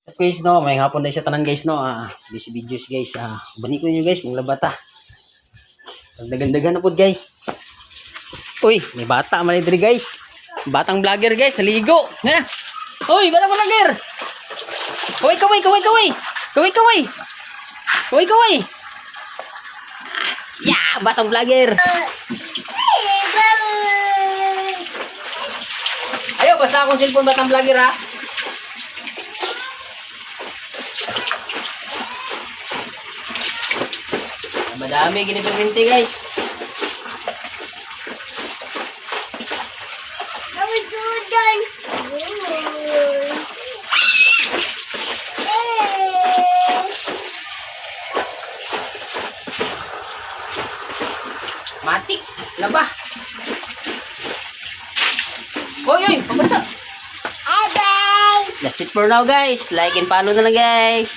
Guys, no, may hapon na siya tanan guys, no. Busy videos guys. Bani ko niyo guys, mga labata. Dagan-dagan na po guys. Uy, may bata man diri guys. Batang vlogger guys, naligo. Nga. Uy, batang vlogger. Kaway, kaway, kaway, kaway. Kaway, kaway. Kaway, kaway. Ya, batang vlogger. Ayo, basta akong cellphone batang vlogger ha. Madami gini perminti guys. Matik, labah. Oy, oy, pabasa. That's it for now guys. Like and follow na lang guys.